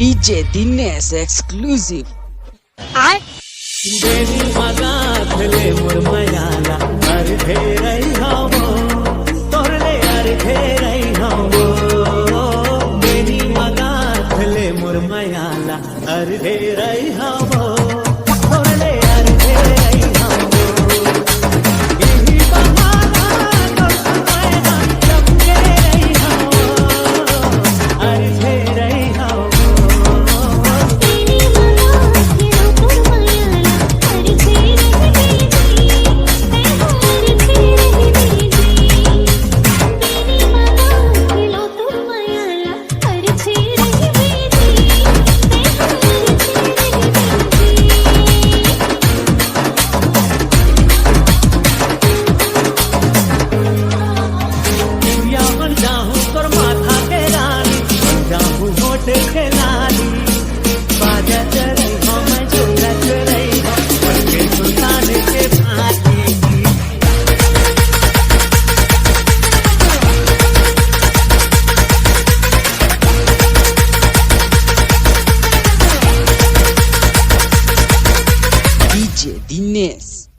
DJ Dinesh exclusive. बेनी मगाथले मुरमयाला अर घेरै हवो तोरले अर घेरै हवो बेनी मगाथले मुरमयाला अर घेरै हवो तोरले अर घेरै हवो यही बहाना तोरले जब घेरै हवो अर घेरै हवो DJ Dinesh.